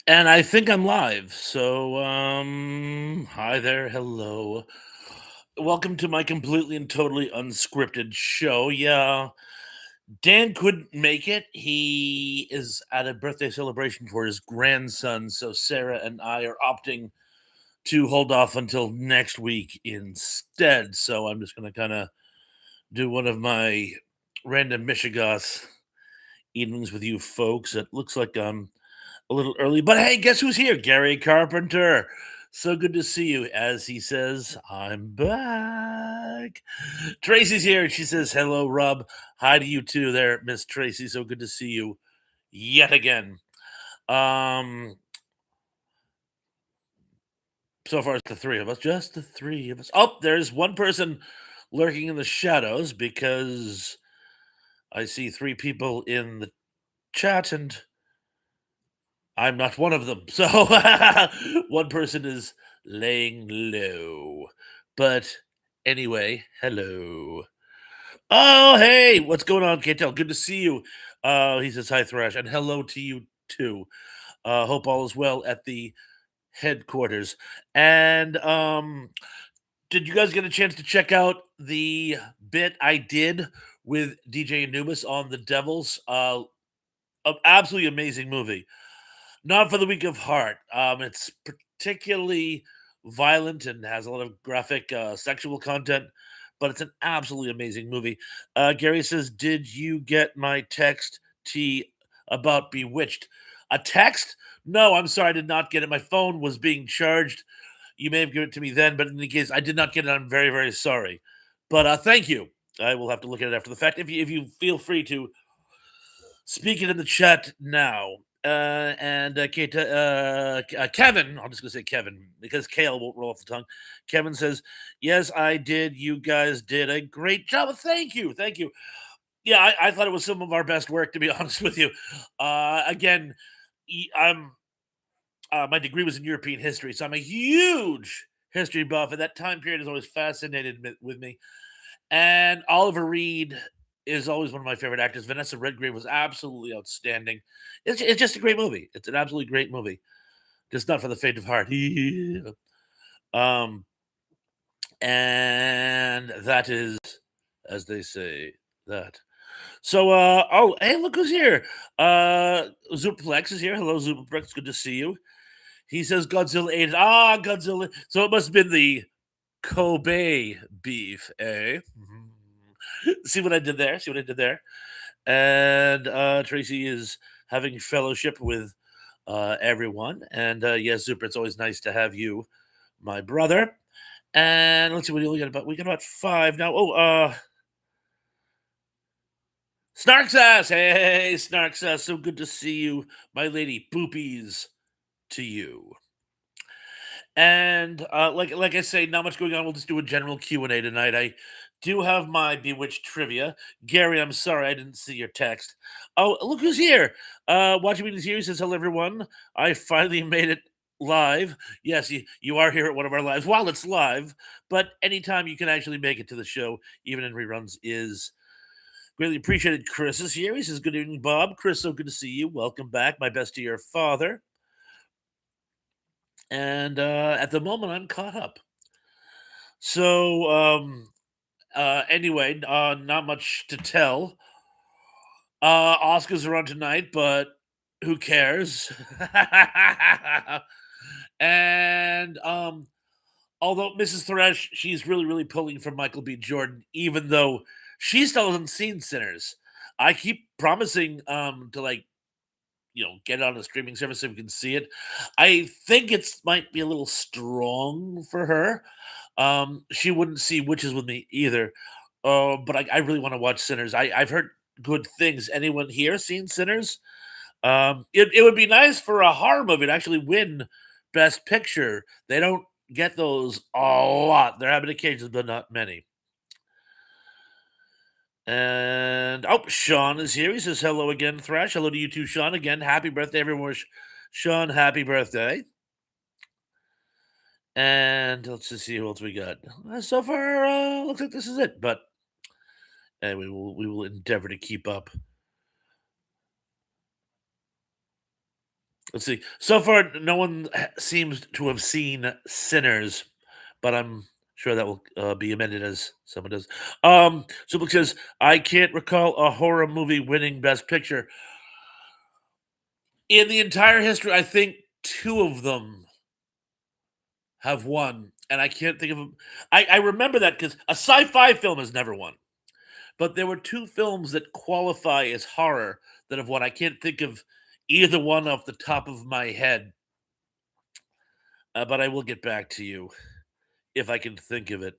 And I think I'm live. So, hi there. Hello. Welcome to my completely and totally unscripted show. Yeah, Dan couldn't make it. He is at a birthday celebration for his grandson. So, Sarah and I are opting to hold off until next week instead. So, I'm just going to kind of do one of my random Mishigas evenings with you folks. It looks like I'm a little early, but hey, guess who's here? Gary Carpenter. So good to see you. As he says, I'm back. Tracy's here and she says, hello, Rob. Hi to you too there, Miss Tracy. So good to see you yet again. Um, so far it's the three of us, just the three of us. Oh, there's one person lurking in the shadows because I see three people in the chat and I'm not one of them. So one person is laying low. But anyway, hello. Oh, hey, what's going on, Cantel? Good to see you. He says hi, Thrash, and hello to you too. Hope all is well at the headquarters. And did you guys get a chance to check out the bit I did with DJ Anubis on the Devils? Absolutely amazing movie. Not for the weak of heart. It's particularly violent and has a lot of graphic sexual content, but it's an absolutely amazing movie. Gary says, "Did you get my text T about Bewitched? A text? No, I'm sorry, I did not get it. My phone was being charged. You may have given it to me then, but in any case, I did not get it. I'm very, very sorry. But thank you. I will have to look at it after the fact. If you feel free to speak it in the chat now. And Kevin, I'm just going to say Kevin because Kale won't roll off the tongue. Kevin says, yes, I did. You guys did a great job. Thank you. Thank you. Yeah, I thought it was some of our best work, to be honest with you. Again, I'm my degree was in European history, so I'm a huge history buff, and that time period has always fascinated with me. And Oliver Reed is always one of my favorite actors. Vanessa Redgrave was absolutely outstanding. It's just a great movie. It's an absolutely great movie. Just not for the faint of heart. um, and that is, as they say, that. So, oh, hey, look who's here. Zuplex is here. Hello, Zuplex. Good to see you. He says Godzilla ate it. Ah, Godzilla. So it must have been the Kobe beef, eh? See what I did there? See what I did there? And Tracy is having fellowship with everyone. And yes, Super, it's always nice to have you, my brother. And let's see, we got about five now. Oh, Snarks ass. Hey, Snarks ass. So good to see you, my lady. Boopies to you. And like I say, not much going on. We'll just do a general Q&A tonight. I do have my Bewitched trivia. Gary, I'm sorry I didn't see your text. Oh, look who's here. Watching me in here, he says, hello everyone. I finally made it live. Yes, you are here at one of our lives while it's live, but anytime you can actually make it to the show, even in reruns, is greatly appreciated. Chris is here. He says, good evening, Bob. Chris, so good to see you. Welcome back. My best to your father. And at the moment, I'm caught up. So, anyway, not much to tell. Oscars are on tonight, but who cares? And although Mrs. Thresh, she's really, really pulling for Michael B. Jordan, even though she still hasn't seen Sinners. I keep promising to get it on a streaming service so we can see it. I think it's might be a little strong for her. She wouldn't see Witches with me either. But I really want to watch Sinners. I've heard good things. Anyone here seen Sinners? It would be nice for a horror movie to actually win Best Picture. They don't get those a lot. There have been occasions, but not many. And oh, Sean is here. He says hello again, Thrash. Hello to you too, Sean. Again, happy birthday, everyone. Sean, happy birthday. And let's just see who else we got. So far, looks like this is it. But anyway, we will endeavor to keep up. Let's see. So far, no one seems to have seen Sinners, but I'm sure that will be amended as someone does. So because I can't recall a horror movie winning Best Picture in the entire history, I think two of them have won, and I can't think of them. I remember that because a sci-fi film has never won, but there were two films that qualify as horror that have won. I can't think of either one off the top of my head, but I will get back to you if I can think of it.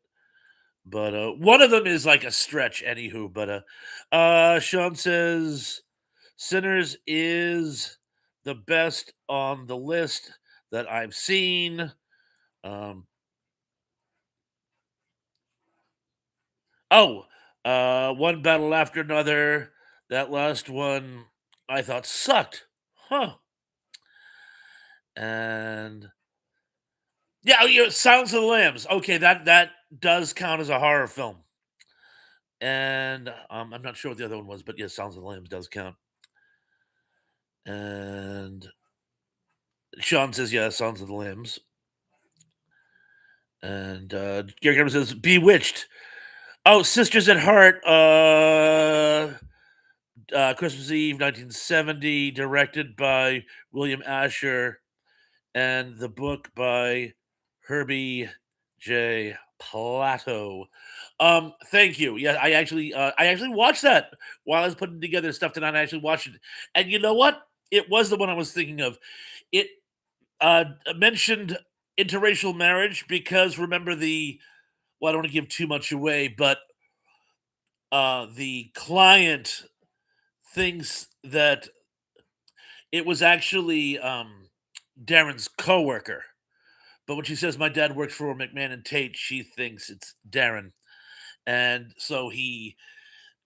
But one of them is like a stretch, anywho. But Sean says Sinners is the best on the list that I've seen. Um, oh, one battle after another. That last one I thought sucked, huh? And yeah, oh, yeah, Silence of the Lambs. Okay, that does count as a horror film. And I'm not sure what the other one was, but yes, Silence of the Lambs does count. And Sean says, yeah, Silence of the Lambs. And Gary Cameron says, Bewitched. Oh, Sisters at Heart, Christmas Eve, 1970, directed by William Asher, and the book by Herbie J. Plato. Thank you. Yeah, I actually watched that while I was putting together stuff tonight. I actually watched it, and you know what? It was the one I was thinking of. It mentioned interracial marriage because remember the well, I don't want to give too much away, but the client thinks that it was actually Darren's coworker. But when she says my dad works for McMahon and Tate, she thinks it's Darren. And so he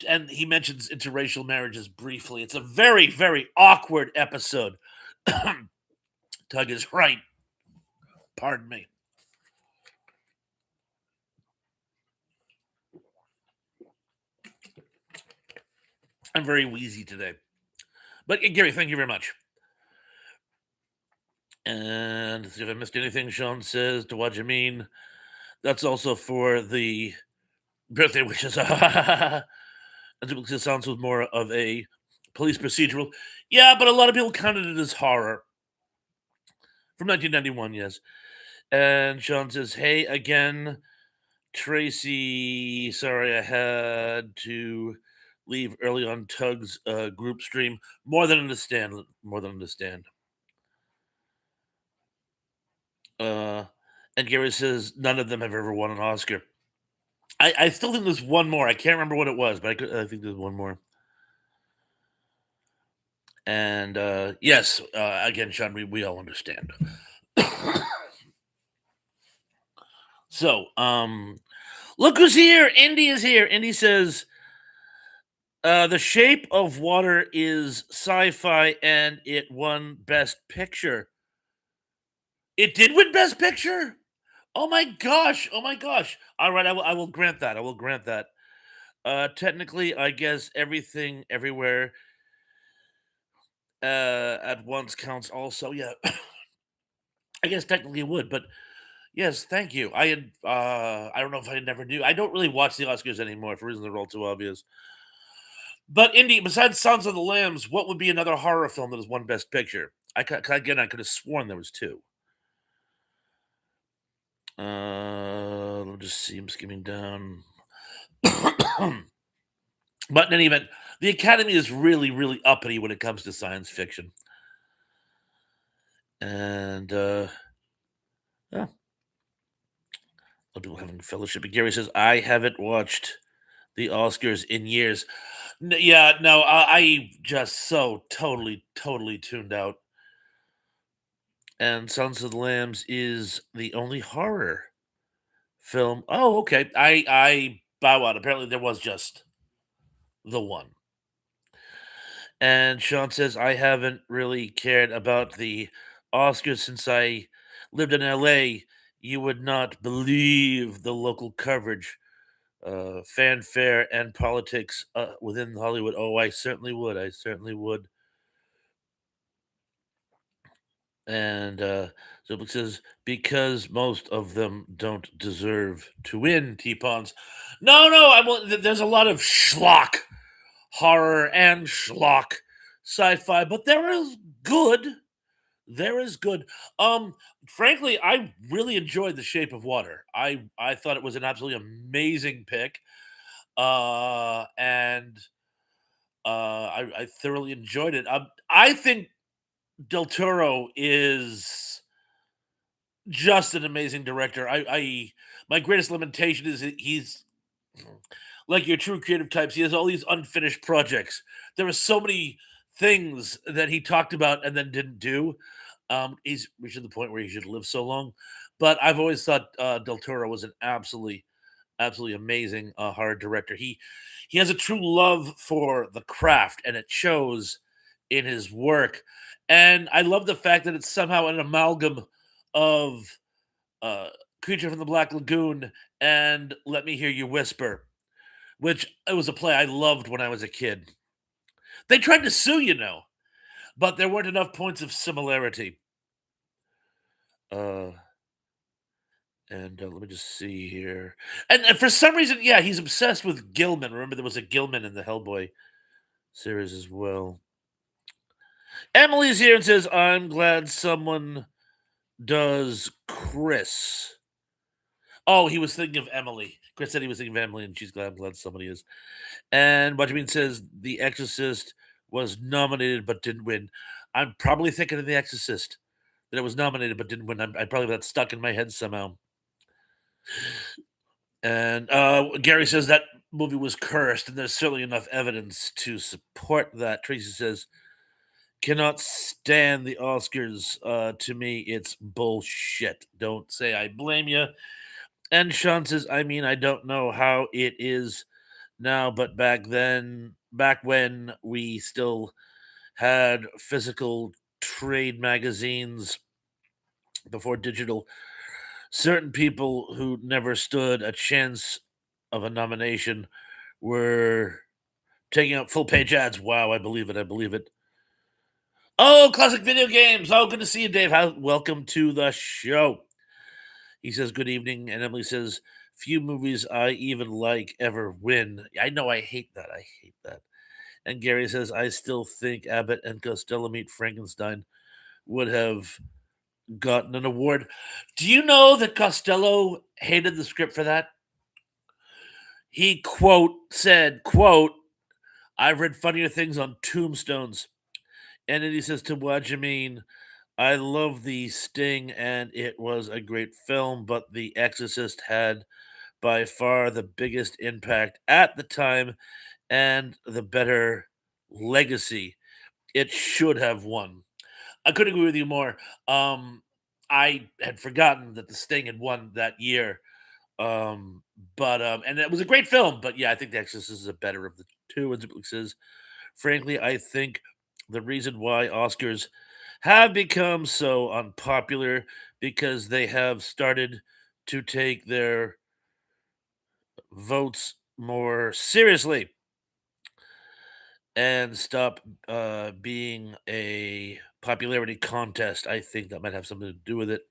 mentions interracial marriages briefly. It's a very, very awkward episode. Tug is right. Pardon me. I'm very wheezy today. But Gary, thank you very much. And let's see if I missed anything. Sean says to what you mean. That's also for the birthday wishes. And it sounds was more of a police procedural. Yeah, but a lot of people counted it as horror from 1991. Yes. And Sean says, "Hey again, Tracy. Sorry, I had to leave early on Tug's group stream. More than understand. More than understand." Uh, and Gary says none of them have ever won an Oscar. I still think there's one more. I can't remember what it was, but I think there's one more. And yes, again, Sean, we all understand. So, look who's here! Indy is here. Indy says, "The Shape of Water is sci-fi, and it won Best Picture. It did win Best Picture. Oh my gosh! Oh my gosh! All right, I will grant that. I will grant that. Technically, I guess everything, everywhere, at once counts. Also, yeah, I guess technically it would, but yes, thank you. I don't know if I never knew. I don't really watch the Oscars anymore for reasons that are all too obvious. But Indy, besides Sounds of the Lambs, what would be another horror film that has won Best Picture? Again, I could have sworn there was two. Let me just see. I'm skimming down. But in any event, the Academy is really, really uppity when it comes to science fiction. And yeah, people having fellowship. And Gary says, I haven't watched the Oscars in years. Yeah, no, I just so totally, totally tuned out. And Sons of the Lambs is the only horror film. Oh, okay. I bow out. Apparently, there was just the one. And Sean says, I haven't really cared about the Oscars since I lived in LA. You would not believe the local coverage, fanfare, and politics within Hollywood. Oh, I certainly would. I certainly would. And so it says, because most of them don't deserve to win, T-Pawns. No, no, there's a lot of schlock horror and schlock sci-fi, but there is good. There is good. Um, Frankly, I really enjoyed The Shape of Water. I thought it was an absolutely amazing pick. And I thoroughly enjoyed it. I think Del Toro is just an amazing director. My greatest limitation is that he's like your true creative types. He has all these unfinished projects. There are so many things that he talked about and then didn't do. He's reaching the point where he should live so long. But I've always thought Del Toro was an absolutely amazing horror director. He has a true love for the craft, and it shows in his work. And I love the fact that it's somehow an amalgam of uh, Creature from the Black Lagoon and Let Me Hear You Whisper, which it was a play I loved when I was a kid. They tried to sue, but there weren't enough points of similarity. Uh, and let me just see here. And for some reason, yeah, he's obsessed with Gilman. Remember, there was a Gilman in the Hellboy series as well. Emily's here and says, I'm glad someone does Chris. Oh, he was thinking of Emily. Chris said he was thinking of Emily, and she's glad somebody is. And Benjamin says The Exorcist was nominated but didn't win. I'm probably thinking of The Exorcist that it was nominated but didn't win. I probably got stuck in my head somehow. And Gary says that movie was cursed, and there's certainly enough evidence to support that. Tracy says, cannot stand the Oscars. To me, it's bullshit. Don't say I blame you. And Sean says, I mean, I don't know how it is now, but back when we still had physical trade magazines before digital, certain people who never stood a chance of a nomination were taking out full page ads. Wow, I believe it. I believe it. Oh, classic video games. Oh, good to see you, Dave. Welcome to the show. He says, good evening. And Emily says, few movies I even like ever win. I know I hate that. I hate that. And Gary says, I still think Abbott and Costello Meet Frankenstein would have gotten an award. Do you know that Costello hated the script for that? He said, quote, I've read funnier things on tombstones. And then he says to Wajimeen, I love the Sting and it was a great film, but The Exorcist had by far the biggest impact at the time and the better legacy. It should have won. I couldn't agree with you more. Um, I had forgotten that The Sting had won that year. Um, and it was a great film, but yeah, I think The Exorcist is a better of the two. And Ziplik says, frankly, I think the reason why Oscars have become so unpopular because they have started to take their votes more seriously and stop being a popularity contest. I think that might have something to do with it.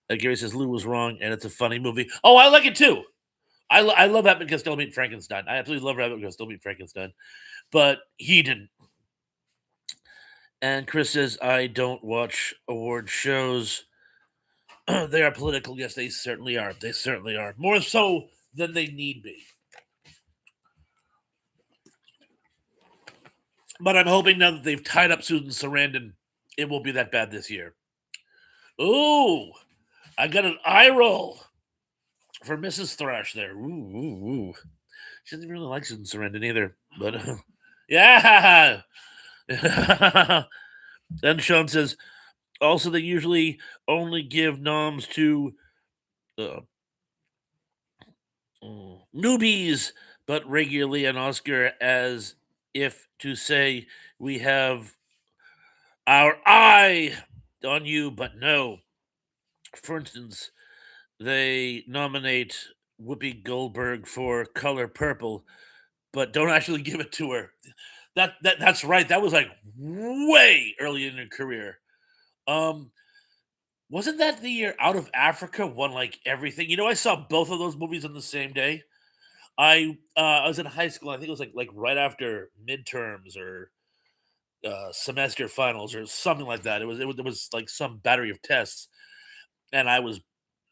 Gary says Lou was wrong, and it's a funny movie. Oh, I like it too. I love Abbott and Costello Meet Frankenstein. I absolutely love Abbott and Costello Meet Frankenstein, but he didn't. And Chris says I don't watch award shows. They are political. Yes, they certainly are. They certainly are. More so than they need be. But I'm hoping now that they've tied up Susan Sarandon, it won't be that bad this year. Ooh, I got an eye roll for Mrs. Thrash there. Ooh. She doesn't really like Susan Sarandon either. But yeah. Then Sean says, also, they usually only give noms to uh, newbies, but regularly an Oscar as if to say, we have our eye on you, but no. For instance, they nominate Whoopi Goldberg for Color Purple, but don't actually give it to her. That's right. That was like way early in her career. Um, wasn't that the year Out of Africa won like everything? I saw both of those movies on the same day. I was in high school. I think it was like right after midterms or semester finals or something like that. It was like some battery of tests, and I was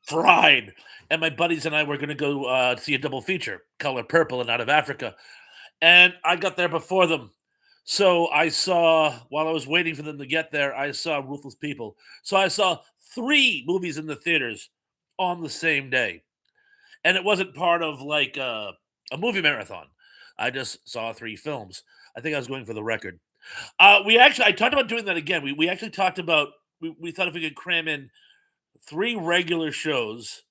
fried. And my buddies and I were going to go see a double feature, Color Purple and Out of Africa, and I got there before them. So I saw while I was waiting for them to get there, I saw Ruthless People. So I saw three movies in the theaters on the same day, and it wasn't part of like a movie marathon. I just saw three films. I think I was going for the record. I talked about doing that again. We actually talked about we thought if we could cram in three regular shows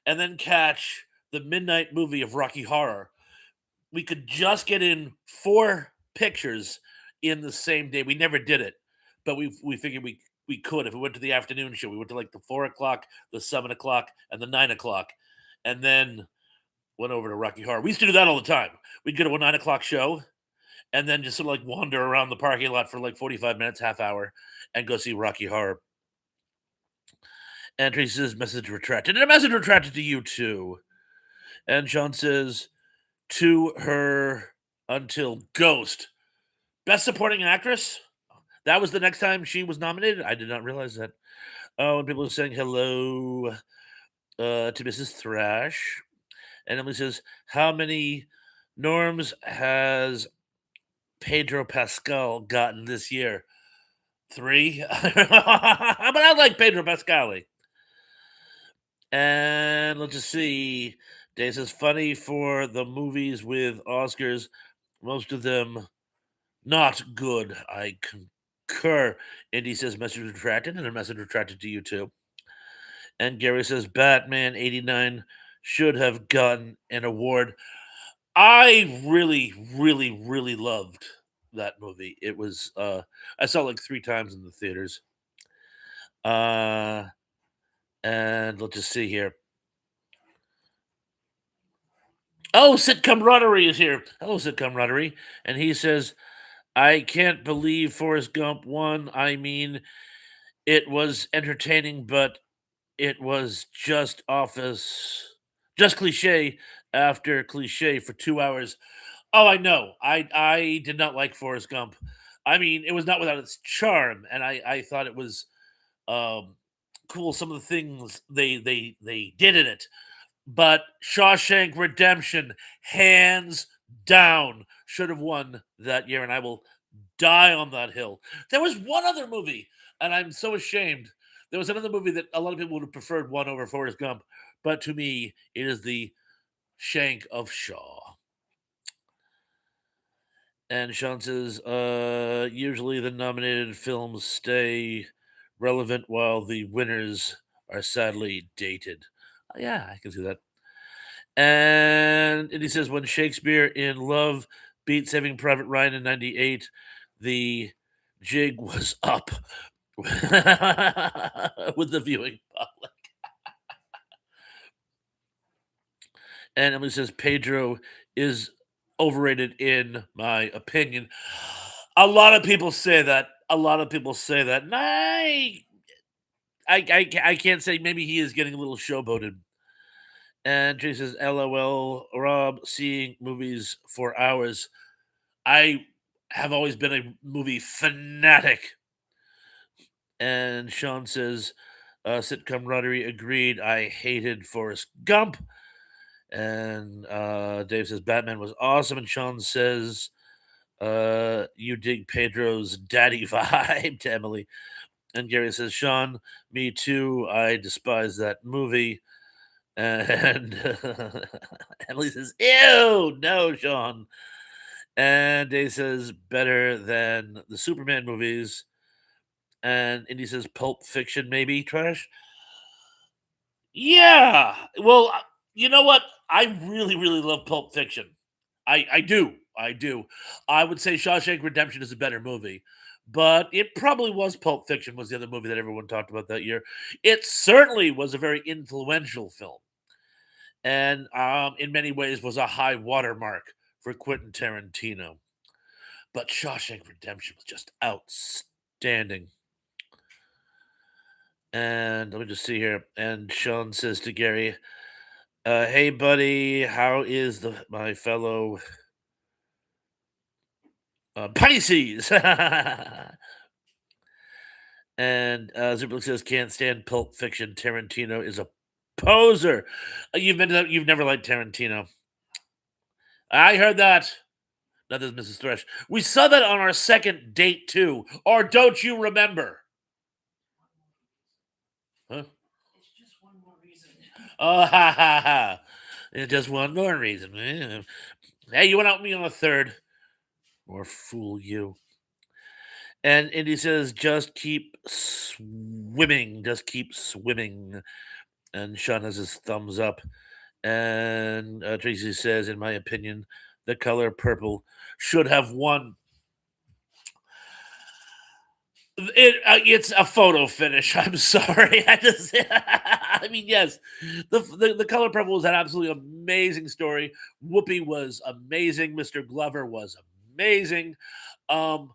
and then catch the midnight movie of Rocky Horror, we could just get in four pictures in the same day. We never did it, but we figured we could if we went to the afternoon show. We went to like the 4 o'clock, the 7 o'clock, and the 9 o'clock, and then went over to Rocky Horror. We used to do that all the time. We'd go to a 9 o'clock show and then just sort of like wander around the parking lot for like 45 minutes, half hour, and go see Rocky Horror. And Tracy says, message retracted. And a message retracted to you too. And Sean says, to her until Ghost. Best supporting actress? That was the next time she was nominated? I did not realize that. Oh, and people are saying hello to Mrs. Thrash. And Emily says, how many norms has Pedro Pascal gotten this year? Three? But I like Pedro Pascali. And let's just see. Dave says, funny for the movies with Oscars, most of them not good. I concur. Indy says, message retracted, and a message retracted to you too. And Gary says, Batman 89 should have gotten an award. I really, really, really loved that movie. It was, I saw it like three times in the theaters. Uh, and let's just see here. Oh, Sitcom Camaraderie is here. Hello, Sitcom Camaraderie. And he says, I can't believe Forrest Gump won. I mean, it was entertaining, but it was just cliche after cliche for 2 hours. Oh, I know. I did not like Forrest Gump. I mean, it was not without its charm, and I thought it was um, cool. Some of the things they did in it, but Shawshank Redemption, hands down, should have won that year, and I will die on that hill. There was one other movie, and I'm so ashamed. There was another movie that a lot of people would have preferred one over Forrest Gump, but to me, it is the Shank of Shaw. And Sean says, usually the nominated films stay relevant while the winners are sadly dated. Yeah, I can see that. And he says, when Shakespeare in Love beat Saving Private Ryan in 98, the jig was up with the viewing public. And Emily says, Pedro is overrated in my opinion. A lot of people say that. A lot of people say that. And I can't say maybe he is getting a little showboated. And Jay says, LOL, Rob, seeing movies for hours. I have always been a movie fanatic. And Sean says, sitcom camaraderie agreed. I hated Forrest Gump. And Dave says, Batman was awesome. And Sean says, you dig Pedro's daddy vibe to Emily. And Gary says, Sean, me too. I despise that movie. And Emily says, ew, no, Sean. And Dave says, better than the Superman movies. And Indy says, Pulp Fiction, maybe trash. Yeah. Well, you know what? I really, really love Pulp Fiction. I do. I do. I would say Shawshank Redemption is a better movie, but it probably was Pulp Fiction was the other movie that everyone talked about that year. It certainly was a very influential film, and in many ways was a high watermark for Quentin Tarantino. But Shawshank Redemption was just outstanding. And let me just see here. And Sean says to Gary, "Hey, buddy, how is my fellow Pisces?" And Zublik says, "Can't stand Pulp Fiction. Tarantino is a poser." You've never liked Tarantino. I heard that. That is Mrs. Thresh. We saw that on our second date too. Or don't you remember? Huh? Oh, ha ha ha! It's just one more reason. Hey, you went out with me on a third. Or fool you. And Indy says, "Just keep swimming. Just keep swimming." And Sean has his thumbs up. And Tracy says, "In my opinion, the color purple should have won." It's a photo finish. I'm sorry. I mean, yes, the color purple was an absolutely amazing story. Whoopi was amazing. Mr. Glover was amazing. Um,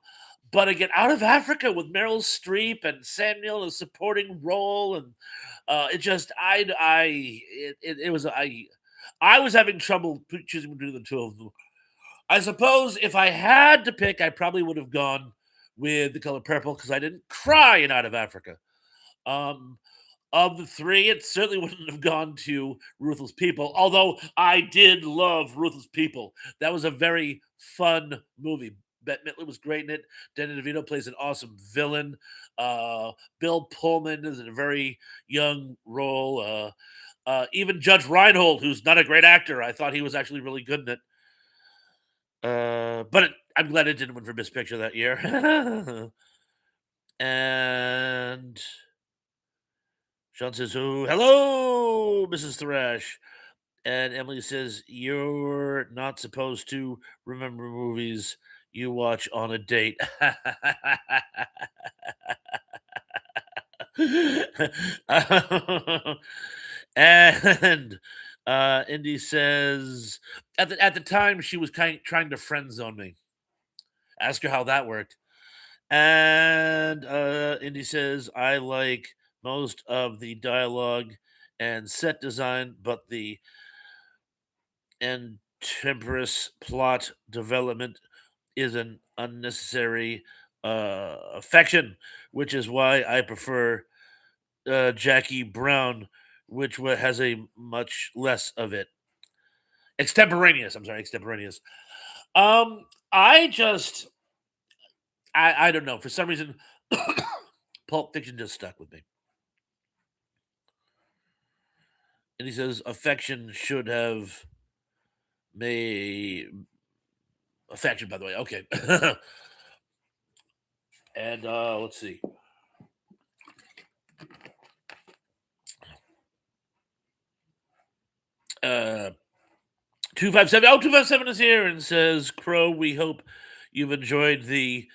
but again, Out of Africa with Meryl Streep and Sam Neill in a supporting role, and it was I was having trouble choosing between the two of them. I suppose if I had to pick, I probably would have gone with The Color Purple because I didn't cry in Out of Africa. Um, of the three, it certainly wouldn't have gone to Ruthless People, although I did love Ruthless People. That was a very fun movie. Bette Midler was great in it. Danny DeVito plays an awesome villain. Uh, Bill Pullman is in a very young role. Even Judge Reinhold, who's not a great actor, I thought he was actually really good in it. I'm glad it didn't win for Best Picture that year. And Sean says, "Oh, hello, Mrs. Thrash." And Emily says, "You're not supposed to remember movies you watch on a date." And Indy says, at the time, she was trying to friend zone me. Ask her how that worked. And Indy says, "I like most of the dialogue and set design, but the temperous plot development is an unnecessary affection, which is why I prefer Jackie Brown, which has a much less of it. Extemporaneous. I'm sorry, extemporaneous. Um, I just, I don't know. For some reason, Pulp Fiction just stuck with me. And he says affection should have made affection. By the way, okay. And let's see. 257. 257 is here and says, "Crow, we hope you've enjoyed the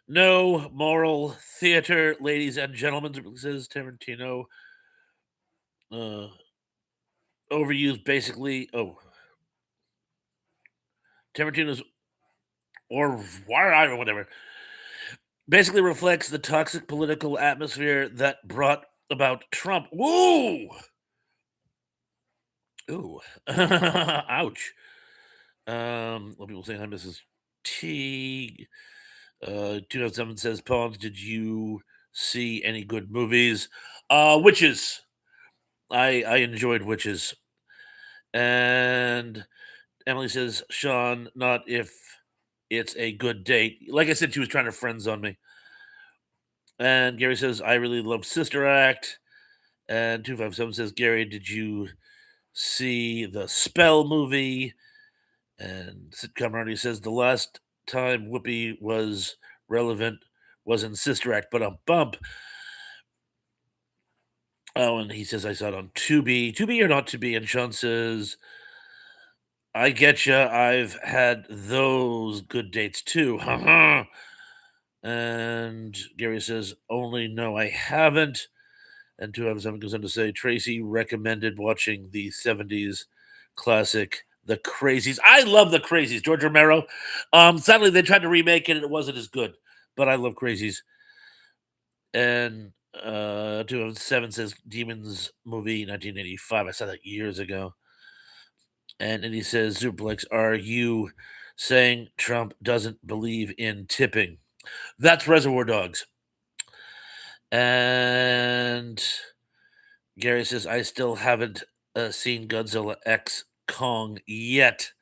no moral theater, ladies and gentlemen." It says Tarantino uh, overused basically. Oh, Tarantino's or why or whatever basically reflects the toxic political atmosphere that brought about Trump. Woo! Ooh. Ouch. What people saying hi, Mrs. T. 2007 says, Pawns, did you see any good movies? Witches. I enjoyed Witches. And Emily says, Sean, not if it's a good date. Like I said, she was trying to friends on me. And Gary says, I really love Sister Act. And 257 says, Gary, did you see the Spell movie? And Sitcom Arnie says, the last time Whoopi was relevant was in Sister Act, but a bump. Oh, and he says, I saw it on Tubi. Tubi or not Tubi? And Sean says, I get ya. I've had those good dates too. And Gary says, only no, I haven't. And 257 goes on to say, Tracy recommended watching the 70s classic, The Crazies. I love The Crazies, George Romero. Sadly, they tried to remake it and it wasn't as good, but I love Crazies. And 2007 says Demons movie 1985. I saw that years ago. And he says, Zuplex, are you saying Trump doesn't believe in tipping? That's Reservoir Dogs. And Gary says, I still haven't seen Godzilla X Kong yet.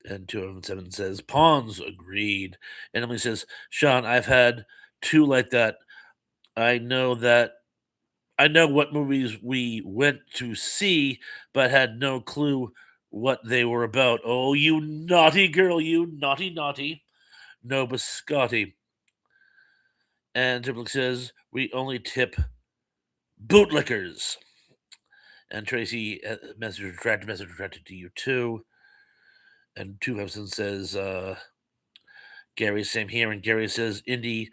And 207 says, Pawns agreed. And Emily says, Sean, I've had two like that. I know that I know what movies we went to see, but had no clue what they were about. Oh, you naughty girl, you naughty, naughty. No biscotti. And Triple says, we only tip bootlickers. And Tracy, message retracted to you too. And 257 says, Gary, same here. And Gary says, Indy,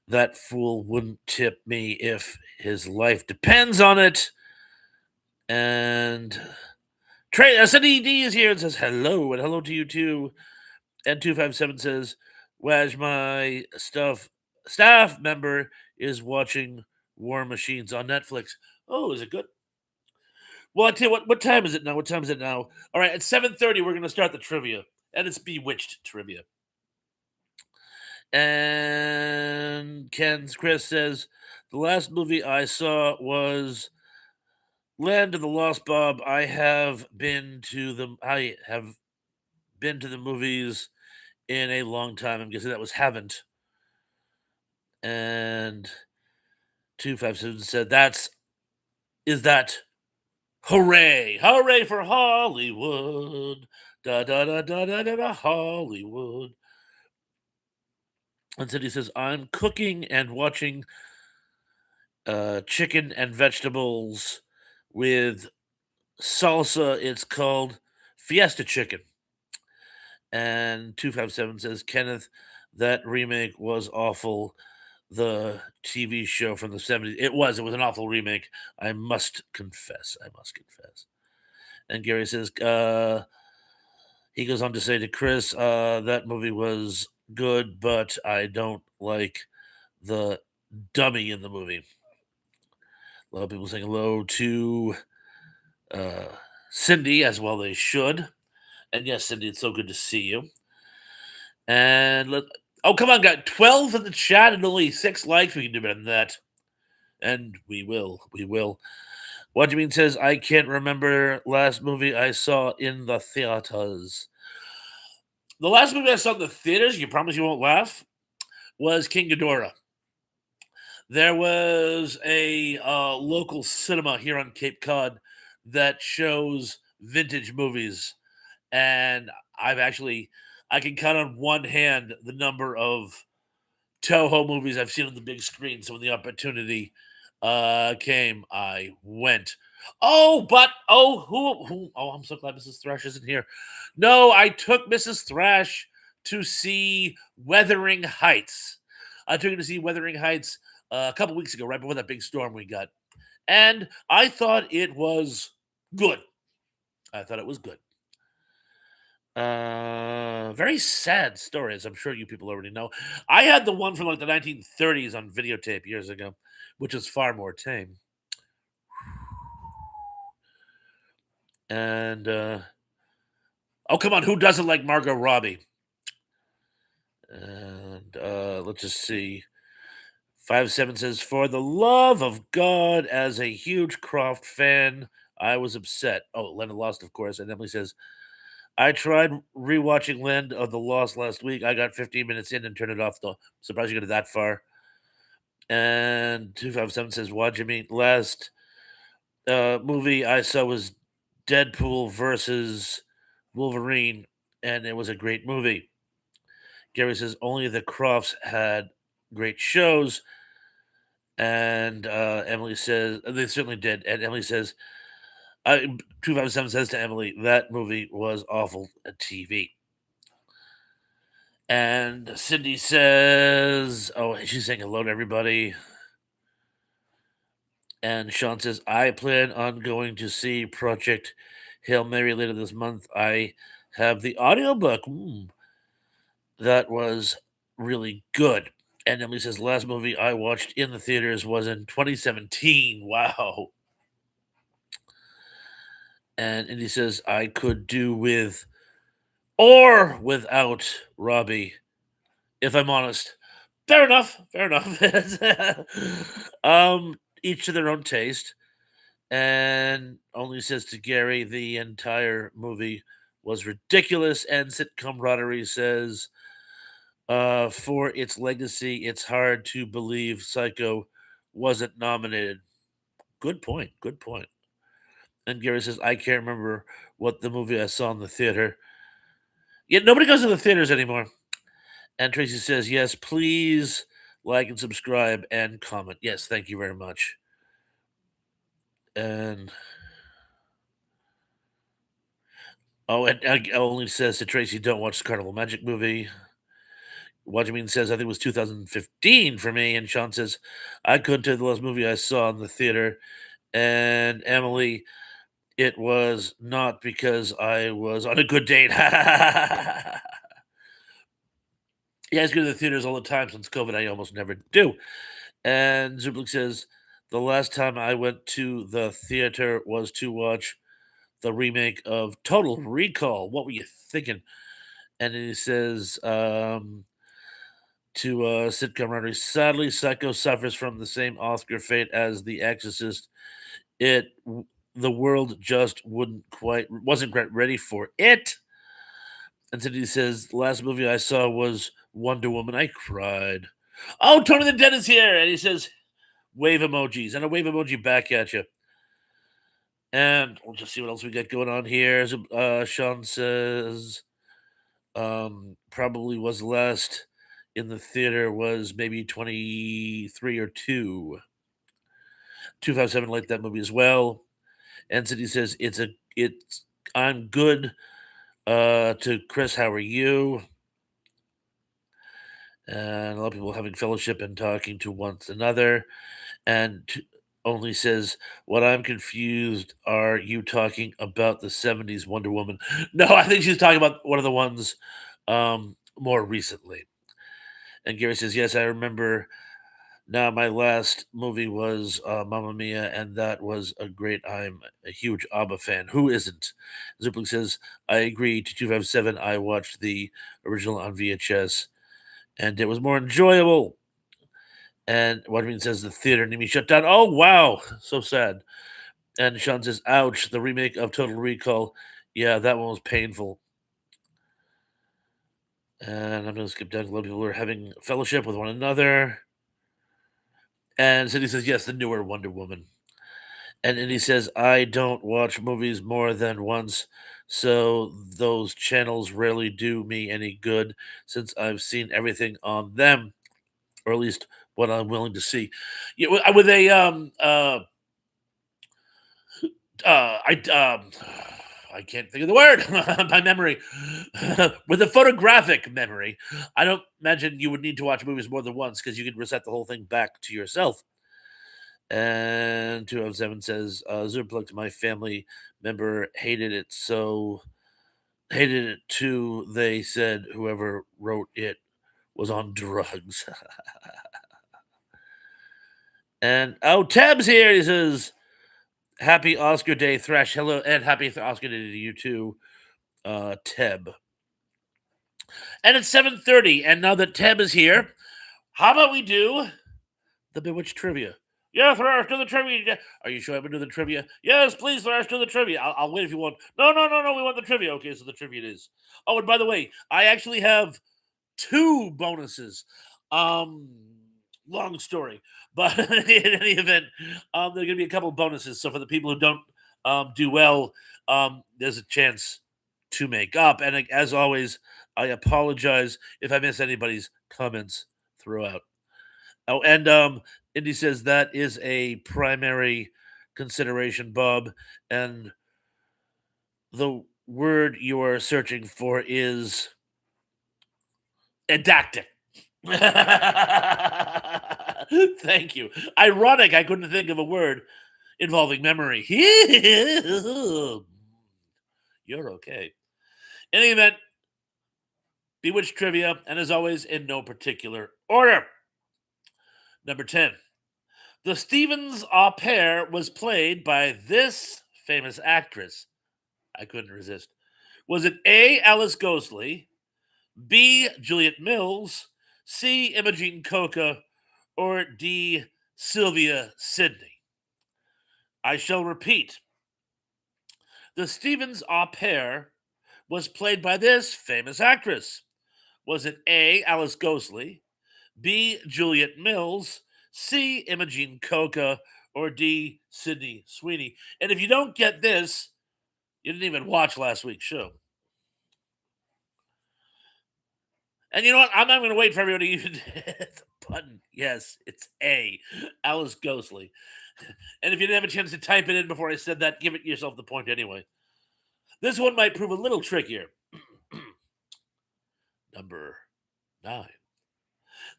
that fool wouldn't tip me if his life depends on it. And Cindy D is here and says hello, and hello to you too. And 257 says, Waj, my staff member is watching War Machines on Netflix. Oh, is it good? Well, I tell you what time is it now? What time is it now? All right, at 7:30, we're gonna start the trivia. And it's Bewitched trivia. And Chris says, the last movie I saw was Land of the Lost Bob. I have been to the movies in a long time. I'm guessing that was haven't. And 257 said is that hooray. Hooray for Hollywood. Da da da da da da, da Hollywood. And Cindy says, I'm cooking and watching chicken and vegetables with salsa. It's called Fiesta Chicken. And 257 says, Kenneth, that remake was awful. The TV show from the 70s. It was an awful remake. I must confess. And Gary says, he goes on to say to Chris, that movie was good, but I don't like the dummy in the movie. A lot of people saying hello to uh, Cindy, as well they should. And yes, Cindy, it's so good to see you. And come on, got 12 in the chat and only 6 likes. We can do better than that. And we will. What do you mean says, I can't remember last movie I saw in the theaters. The last movie I saw in the theaters, you promise you won't laugh, was King Ghidorah. There was a local cinema here on Cape Cod that shows vintage movies. And I can count on one hand the number of Toho movies I've seen on the big screen. So when the opportunity came, I went. Oh, I'm so glad Mrs. Thrash isn't here. No, I took Mrs. Thrash to see Wuthering Heights. I took her to see Wuthering Heights a couple weeks ago, right before that big storm we got. And I thought it was good. Very sad story, as I'm sure you people already know. I had the one from like the 1930s on videotape years ago, which was far more tame. And oh, come on, who doesn't like Margot Robbie? And let's just see. 57 says, for the love of God, as a huge Croft fan, I was upset. Oh, Land of the Lost, of course. And Emily says, I tried rewatching Land of the Lost last week. I got 15 minutes in and turned it off, though. Surprised you got it that far. And 257 says, what do you mean? Last movie I saw was Deadpool versus Wolverine, and it was a great movie. Gary says, only the Crofts had great shows. And Emily says, they certainly did. And Emily says, 257 says to Emily, that movie was awful at TV. And Cindy says, oh, she's saying hello to everybody. And Sean says, I plan on going to see Project Hail Mary later this month. I have the audiobook. That was really good. And Emily says, last movie I watched in the theaters was in 2017. Wow. And Indy says, I could do with or without Robbie, if I'm honest. Fair enough. Fair enough. Each to their own taste. And only says to Gary, the entire movie was ridiculous. And sitcom camaraderie says, for its legacy, it's hard to believe Psycho wasn't nominated. Good point. Good point. And Gary says, I can't remember what the movie I saw in the theater. Yet nobody goes to the theaters anymore. And Tracy says, yes, please like and subscribe and comment. Yes, thank you very much. And and only says to Tracy, don't watch the Carnival Magic movie. Wajimine says, I think it was 2015 for me. And Sean says, I couldn't tell you the last movie I saw in the theater. And Emily, it was not because I was on a good date. Yeah, I go to the theaters all the time since COVID. I almost never do. And Zublik says, the last time I went to the theater was to watch the remake of Total Recall. What were you thinking? And he says, to sitcom writer, sadly, Psycho suffers from the same Oscar fate as The Exorcist. The world just wasn't quite ready for it. And Cindy says, the last movie I saw was Wonder Woman. I cried. Oh, Tony the Dead is here, and he says, wave emojis, and a wave emoji back at you. And we'll just see what else we got going on here. Sean says, probably was last in the theater was maybe 23 or 2. 257 liked that movie as well. And Cindy says, I'm good. To Chris, how are you? And a lot of people having fellowship and talking to one another. And only says, what I'm confused, are you talking about the 70s Wonder Woman? No, I think she's talking about one of the ones more recently. And Gary says, yes, I remember now. My last movie was Mamma Mia, and that was a great. I'm a huge ABBA fan. Who isn't? Ziplik says, I agree. To 257, I watched the original on VHS, and it was more enjoyable. And Wadmin says, the theater near me shut down. Oh, wow. So sad. And Sean says, ouch. The remake of Total Recall. Yeah, that one was painful. And I'm going to skip down. A lot of people are having fellowship with one another. And Cindy says, yes, the newer Wonder Woman. And he says, I don't watch movies more than once, so those channels rarely do me any good since I've seen everything on them, or at least what I'm willing to see. Yeah, with a I I can't think of the word. My memory, with a photographic memory, I don't imagine you would need to watch movies more than once because you could reset the whole thing back to yourself. And 207 says, Zerplug, my family member, hated it too. They said whoever wrote it was on drugs. And oh, Tab's here. He says, happy Oscar Day, Thrash. Hello, and happy Oscar Day to you too, Teb. And it's 7:30, and now that Teb is here, how about we do the Bewitched trivia? Yeah, Thrash, do the trivia. Yeah. Are you sure I'm gonna do the trivia? Yes, please, Thrash, do the trivia. I'll wait if you want. No, no, no, no. We want the trivia. Okay, so the trivia it is. Oh, and by the way, I actually have two bonuses. Um, long story, but in any event, there are gonna be a couple bonuses. So for the people who don't do well, there's a chance to make up. And as always, I apologize if I miss anybody's comments throughout. Oh, and Indy says that is a primary consideration, Bob, and the word you are searching for is didactic. Thank you. Ironic, I couldn't think of a word involving memory. You're okay. In any event, Bewitched trivia, and as always, in no particular order. Number 10. The Stevens au pair was played by this famous actress. I couldn't resist. Was it A. Alice Ghostley, B. Juliet Mills, C. Imogene Coca, or D. Sylvia Sidney? I shall repeat. The Stevens au pair was played by this famous actress. Was it A. Alice Ghostley, B. Juliet Mills, C. Imogene Coca, or D. Sydney Sweeney? And if you don't get this, you didn't even watch last week's show. And you know what? I'm not going to wait for everybody to even hit the button. Yes, it's A. Alice Ghostley. And if you didn't have a chance to type it in before I said that, give it yourself the point anyway. This one might prove a little trickier. Number 9.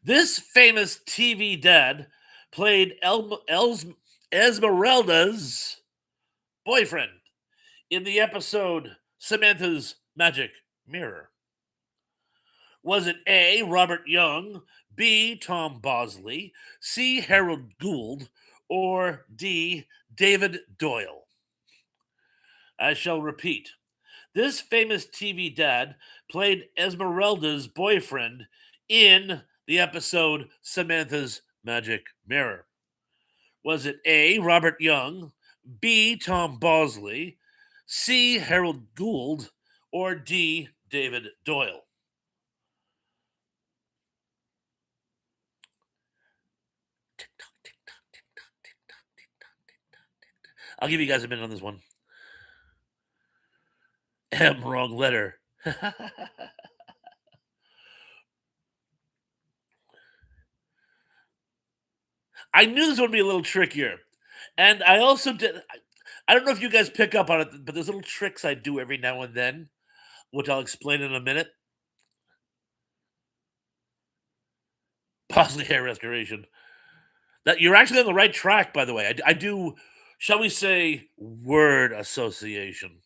This famous TV dad played Esmeralda's boyfriend in the episode Samantha's Magic Mirror. Was it A. Robert Young, B. Tom Bosley, C. Harold Gould, or D. David Doyle? I shall repeat. This famous TV dad played Esmeralda's boyfriend in the episode Samantha's Magic Mirror. Was it A. Robert Young, B. Tom Bosley, C. Harold Gould, or D. David Doyle? I'll give you guys a minute on this one. M, wrong letter. I knew this would be a little trickier. And I also did. I don't know if you guys pick up on it, but there's little tricks I do every now and then, which I'll explain in a minute. Bosley hair restoration. That you're actually on the right track, by the way. I do, shall we say, word association.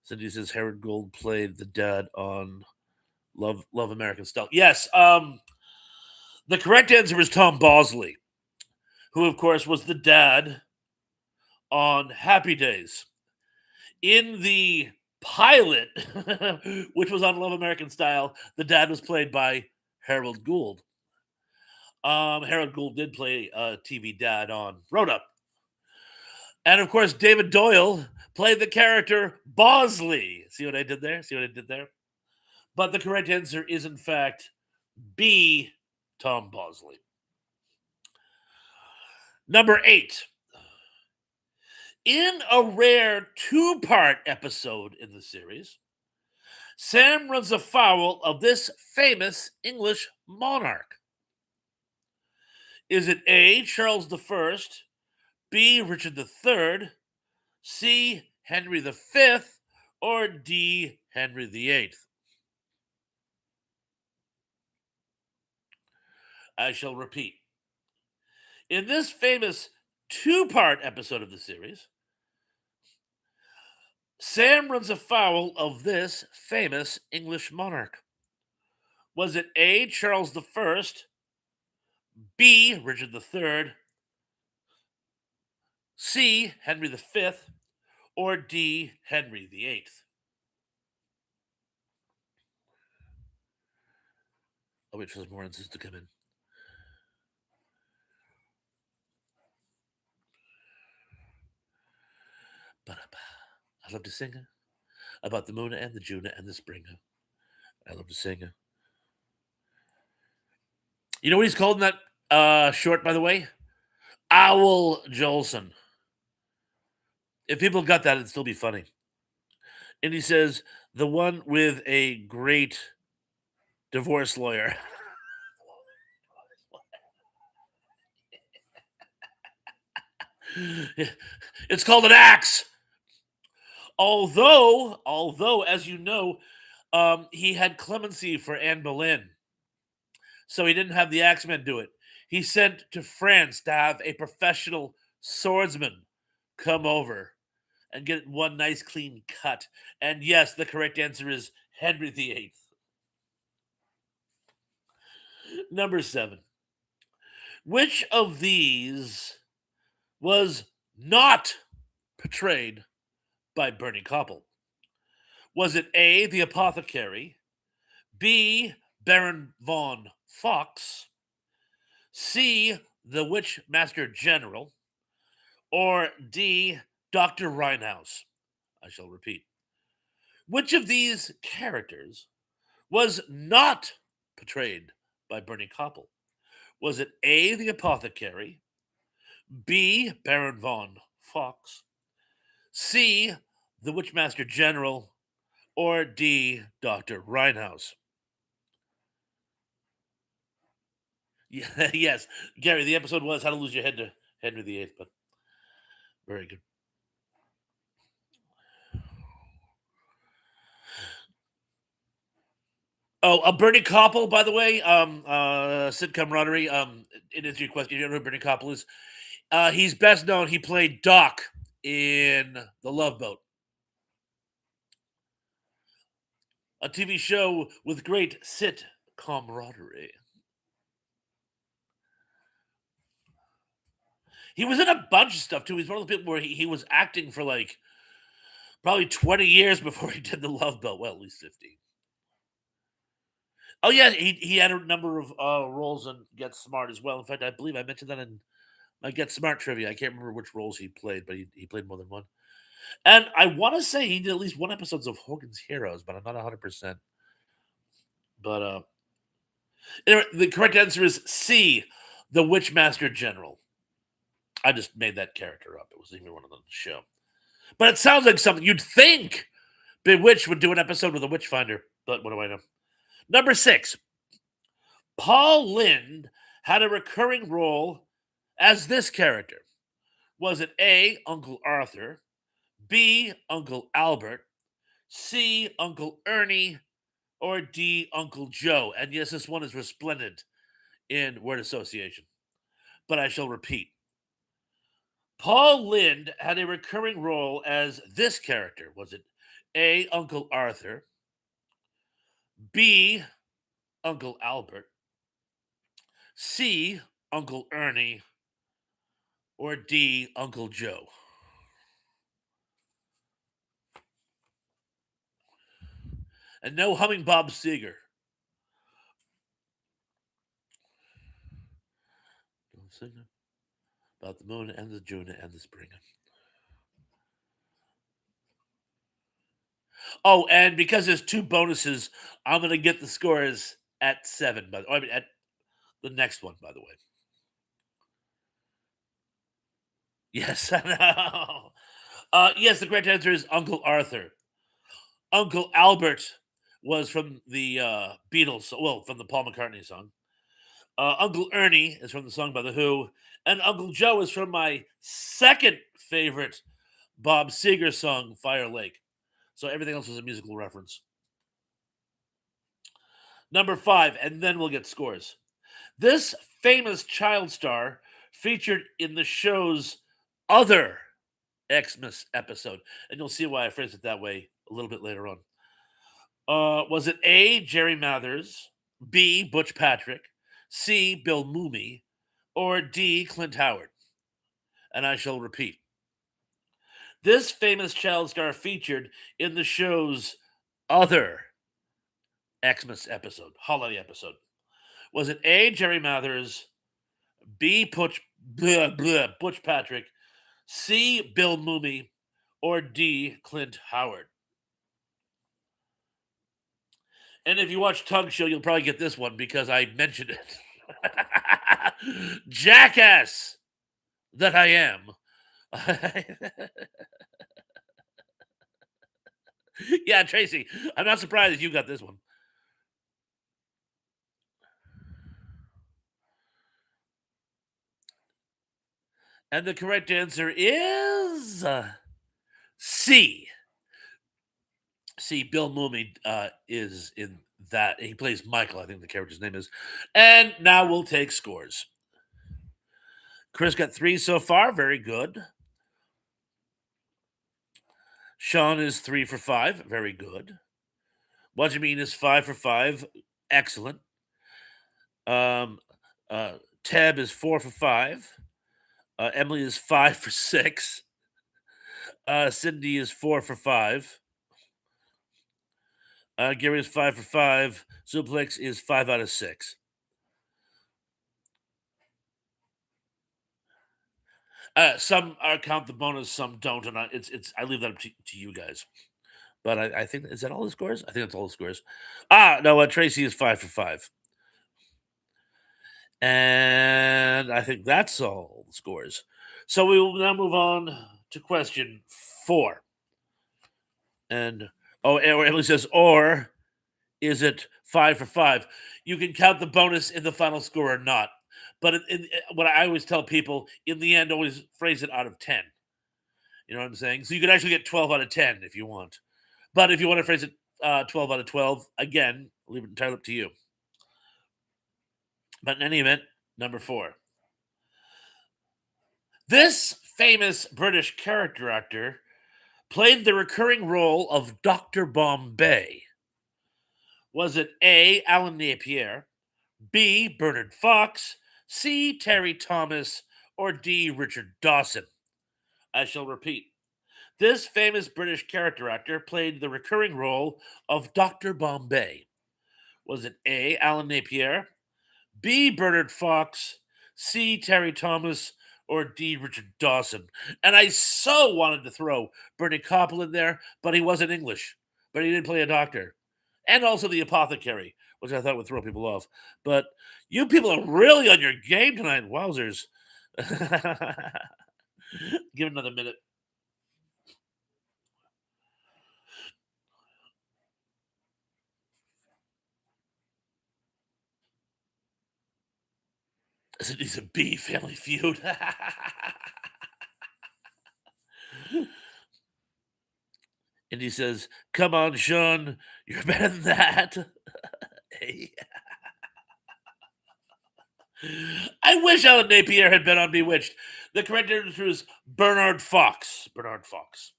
Cindy says Harold Gold played the dad on Love American Style. Yes, the correct answer is Tom Bosley, who of course was the dad on Happy Days. In the pilot, which was on Love American Style, the dad was played by Harold Gould. Harold Gould did play TV dad on Road Up. And of course, David Doyle played the character Bosley. See what I did there? See what I did there? But the correct answer is, in fact, B, Tom Bosley. Number 8. In a rare two-part episode in the series, Sam runs afoul of this famous English monarch. Is it A, Charles I, B, Richard III, C, Henry V, or D, Henry VIII? I shall repeat. In this famous two-part episode of the series, Sam runs afoul of this famous English monarch. Was it A, Charles I, B, Richard III, C, Henry V, or D, Henry VIII? I'll wait for some more answers to come in. I love to sing about the moon and the June and the spring. I love to sing. You know what he's called in that short, by the way? Owl Jolson. If people got that, it'd still be funny. And he says, the one with a great divorce lawyer. It's called an axe. Although, as you know, he had clemency for Anne Boleyn, so he didn't have the axeman do it. He sent to France to have a professional swordsman come over and get one nice clean cut. And yes, the correct answer is Henry VIII. Number 7. Which of these was not portrayed by Bernie Koppel? Was it A, the apothecary, B, Baron von Fox, C, the Witch Master General, or D, Dr. Rhinehouse? I shall repeat. Which of these characters was not portrayed by Bernie Koppel? Was it A, the apothecary, B, Baron von Fox, C, the Witchmaster General, or D, Dr. Rhinehouse? Yeah, yes, Gary, the episode was How to Lose Your Head to Henry VIII, but very good. Oh, Bernie Koppel, by the way, sitcom camaraderie. It is your question. You don't know who Bernie Koppel is? He's best known. He played Doc in The Love Boat, a TV show with great sit camaraderie. He was in a bunch of stuff too. He's one of the people where he was acting for like probably 20 years before he did The Love Boat. Well, at least 50. Oh yeah, he had a number of roles in Get Smart as well. In fact, I believe I mentioned that in my Get Smart trivia. I can't remember which roles he played, but he played more than one. And I want to say he did at least one episodes of Hogan's Heroes, but I'm not 100%. But anyway, the correct answer is C, the Witchmaster General. I just made that character up. It was even one on the show. But it sounds like something you'd think Bewitched would do an episode with a Witchfinder. But what do I know? Number 6, Paul Lynde had a recurring role as this character. Was it A, Uncle Arthur, B, Uncle Albert, C, Uncle Ernie, or D, Uncle Joe? And yes, this one is resplendent in word association. But I shall repeat. Paul Lynde had a recurring role as this character. Was it A, Uncle Arthur, B, Uncle Albert, C, Uncle Ernie, or D, Uncle Joe? And no humming Bob Seger. Sing about the moon and the June and the spring. Oh, and because there's two bonuses, I'm gonna get the scores at 7. But I mean, at the next one, by the way. Yes, I know. Yes, the correct answer is Uncle Arthur. Uncle Albert was from the Beatles, well, from the Paul McCartney song. Uncle Ernie is from the song by The Who. And Uncle Joe is from my second favorite Bob Seger song, Fire Lake. So everything else was a musical reference. Number 5, and then we'll get scores. This famous child star featured in the show's other Xmas episode. And you'll see why I phrased it that way a little bit later on. Was it A, Jerry Mathers, B, Butch Patrick, C, Bill Mooney, or D, Clint Howard? And I shall repeat. This famous child star featured in the show's other Xmas episode, holiday episode. Was it A, Jerry Mathers, B, Butch Patrick, C, Bill Mooney, or D, Clint Howard? And if you watch Tug Show, you'll probably get this one because I mentioned it. Jackass that I am. Yeah, Tracy, I'm not surprised that you got this one. And the correct answer is C. See, Bill Mooney is in that. He plays Michael, I think the character's name is. And now we'll take scores. Chris got 3 so far. Very good. Sean is 3 for 5. Very good. What you mean is 5 for 5. Excellent. Um, Tab is 4 for 5. Emily is 5 for 6. Cindy is 4 for 5. Gary is 5 for 5. Suplex is 5 out of 6. Some count the bonus, some don't, and I leave that up to you guys. But I think is that all the scores? I think that's all the scores. No, Tracy is 5 for 5. And I think that's all the scores. So we will now move on to question 4. And Emily says, or is it 5 for 5? You can count the bonus in the final score or not. But what I always tell people, in the end, always phrase it out of 10. You know what I'm saying? So you could actually get 12 out of 10 if you want. But if you want to phrase it 12 out of 12, again, leave it entirely up to you. But in any event, number 4. This famous British character actor played the recurring role of Dr. Bombay. Was it A. Alan Napier, B. Bernard Fox, C. Terry Thomas, or D. Richard Dawson? I shall repeat. This famous British character actor played the recurring role of Dr. Bombay. Was it A. Alan Napier, B. Bernard Fox, C. Terry Thomas, or D. Richard Dawson? And I so wanted to throw Bernie Koppel in there, but he wasn't English. But he did play a doctor. And also the apothecary, which I thought would throw people off. But you people are really on your game tonight, wowzers. Give it another minute. He's a B, Family Feud. And he says, "Come on, Sean, you're better than that." Hey. I wish Alan Napier had been on Bewitched. The correct answer is Bernard Fox. Bernard Fox.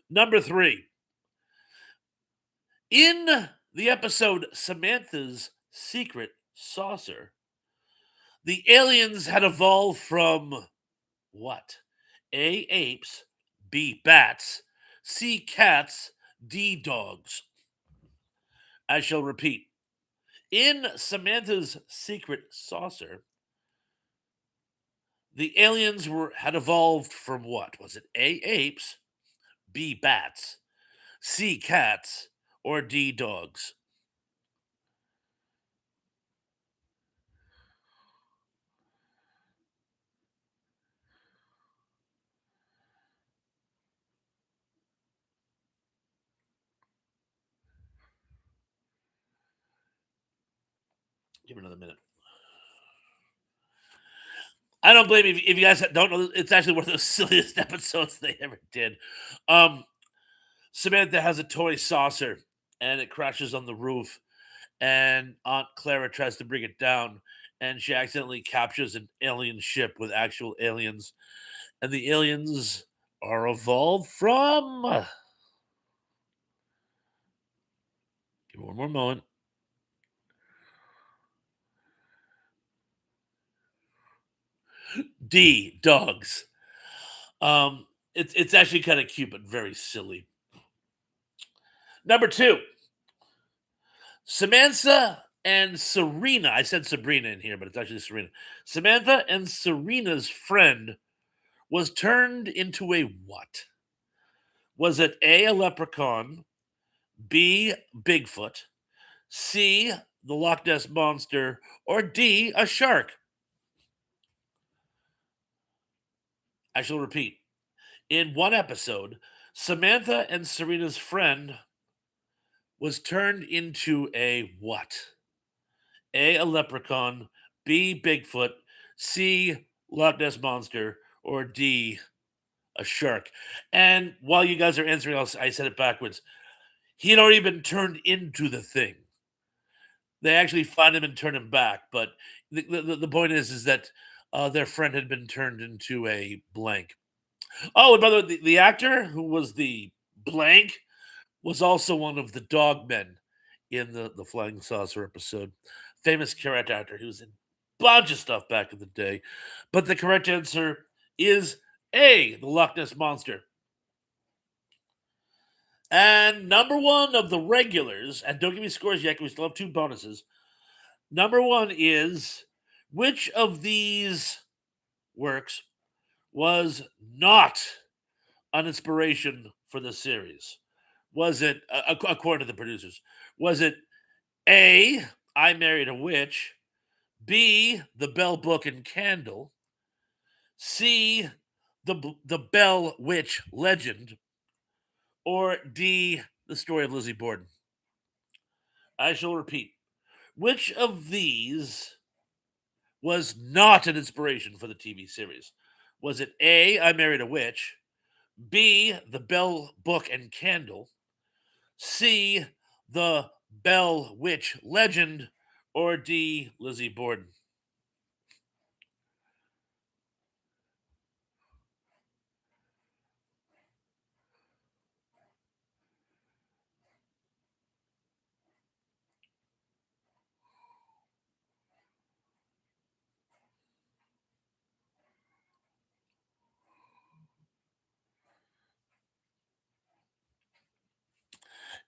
Number 3. In the episode Samantha's Secret Saucer, the aliens had evolved from what? A. Apes, B. Bats, C. Cats, D. Dogs. I shall repeat. In Samantha's Secret Saucer, the aliens had evolved from what? Was it A. Apes, B. Bats, C. Cats, or D. Dogs? Give me another minute. I don't blame you if you guys don't know. It's actually one of the silliest episodes they ever did. Um, Samantha has a toy saucer and it crashes on the roof, and Aunt Clara tries to bring it down, and she accidentally captures an alien ship with actual aliens, and the aliens are evolved from. Give me one more moment. D. Dogs. It's actually kind of cute, but very silly. Number 2. Samantha and Serena. I said Sabrina in here, but it's actually Serena. Samantha and Serena's friend was turned into a what? Was it A leprechaun, B Bigfoot, C the Loch Ness monster, or D a shark? I shall repeat. In one episode, Samantha and Serena's friend was turned into a what? A leprechaun, B Bigfoot, C Loch Ness monster, or D a shark. And while you guys are answering, I said it backwards. He had already been turned into the thing. They actually find him and turn him back, but the point is that their friend had been turned into a blank. Oh, and by the way, the actor who was the blank was also one of the dog men in the Flying Saucer episode. Famous character actor. He was in. bunch of stuff back in the day. But the correct answer is A, the Loch Ness Monster. And number one of the regulars, and don't give me scores yet, because we still have two bonuses. Number one is, which of these works was not an inspiration for the series? Was it, according to the producers, was it A, I Married a Witch, B, The Bell, Book, and Candle, C, the Bell Witch Legend, or D, The Story of Lizzie Borden? I shall repeat. Which of these was not an inspiration for the TV series? Was it A, I Married a Witch, B, The Bell, Book, and Candle, C, The Bell Witch Legend, or D, Lizzie Borden?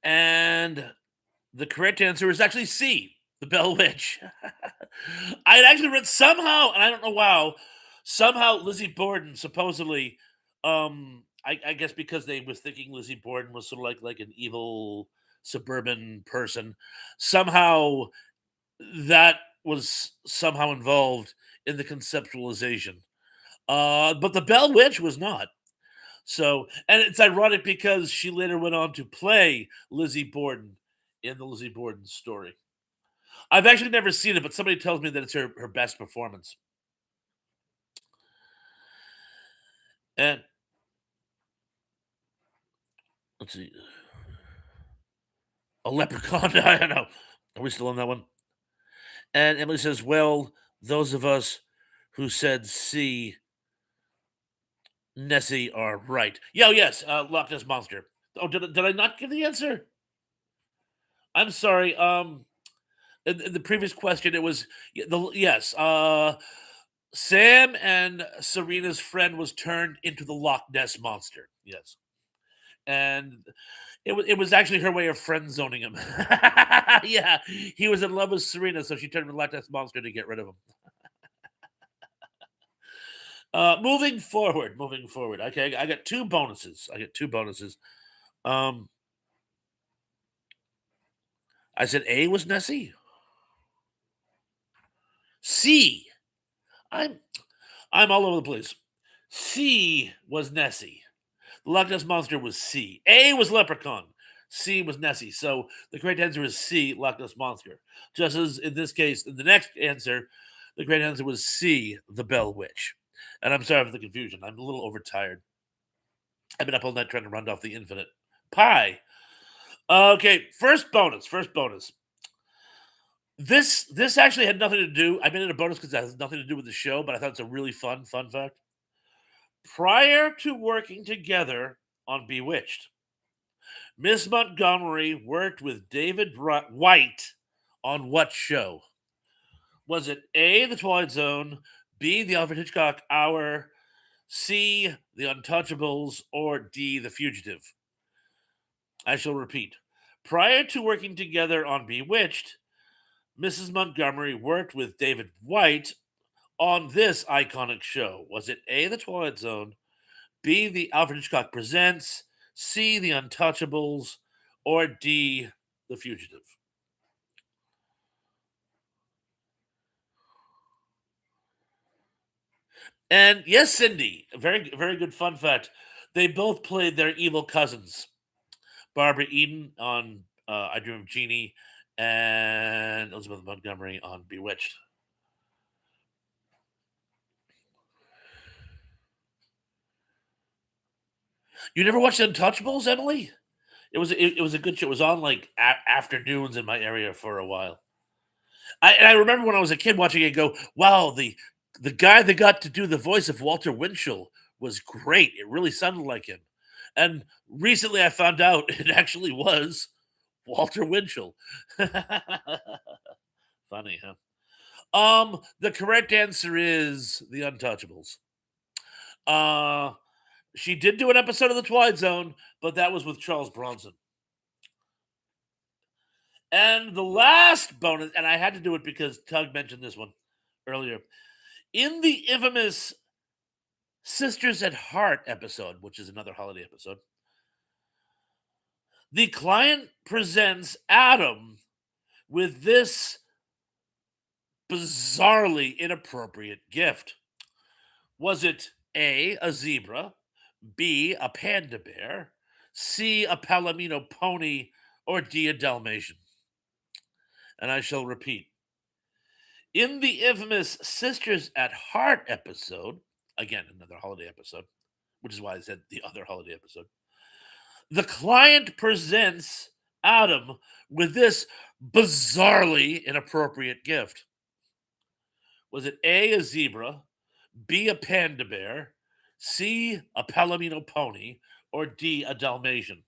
And the correct answer is actually C, The Bell Witch. I had actually read somehow, and I don't know how, somehow Lizzie Borden supposedly, I guess because they was thinking Lizzie Borden was sort of like an evil suburban person. Somehow that was somehow involved in the conceptualization. But the Bell Witch was not. So, and it's ironic because she later went on to play Lizzie Borden in the Lizzie Borden story. I've actually never seen it, but somebody tells me that it's her best performance. And let's see, a leprechaun. I don't know. Are we still on that one? And Emily says, "Well, those of us who said C, Nessie, are right." Yeah, oh, yes, Loch Ness monster. Oh, did I not give the answer? I'm sorry. In the previous question, it was yes. Sam and Serena's friend was turned into the Loch Ness monster. Yes, and it was actually her way of friend zoning him. Yeah, he was in love with Serena, so she turned him into Loch Ness monster to get rid of him. Moving forward. Okay, I got two bonuses. I get two bonuses. Um, I said A was Nessie. C. I'm I'm all over the place. C was Nessie. The Loch Ness Monster was C. A was Leprechaun. C was Nessie. So the correct answer is C, Loch Ness Monster. Just as in this case, in the next answer, the correct answer was C, the Bell Witch. And I'm sorry for the confusion. I'm a little overtired. I've been up all night trying to round off the infinite pie. Okay, first bonus. First bonus. This actually had nothing to do. I made it a bonus because it has nothing to do with the show, but I thought it's a really fun fact. Prior to working together on Bewitched, Miss Montgomery worked with David White on what show? Was it A, The Twilight Zone, B, The Alfred Hitchcock Hour, C, The Untouchables, or D, The Fugitive? I shall repeat. Prior to working together on Bewitched, Mrs. Montgomery worked with David White on this iconic show. Was it A, The Twilight Zone, B, The Alfred Hitchcock Presents, C, The Untouchables, or D, The Fugitive? And yes, Cindy, a very good fun fact. They both played their evil cousins. Barbara Eden on I Dream of Jeannie and Elizabeth Montgomery on Bewitched. You never watched Untouchables, Emily? It was a good show. It was on like afternoons in my area for a while. I remember when I was a kid watching it, go, wow, the guy that got to do the voice of Walter Winchell was great. It really sounded like him. And recently I found out it actually was Walter Winchell. Funny, huh? The correct answer is The Untouchables. Uh, she did do an episode of The Twilight Zone, but that was with Charles Bronson. And the last bonus, and I had to do it because Tug mentioned this one earlier. In the infamous Sisters at Heart episode, which is another holiday episode, the client presents Adam with this bizarrely inappropriate gift. Was it A, zebra, B, a panda bear, C, a palomino pony, or D, a Dalmatian? And I shall repeat. In the infamous Sisters at Heart episode, again, another holiday episode, which is why I said the other holiday episode, the client presents Adam with this bizarrely inappropriate gift. Was it A, zebra, B, a panda bear, C, a palomino pony, or D, a Dalmatian?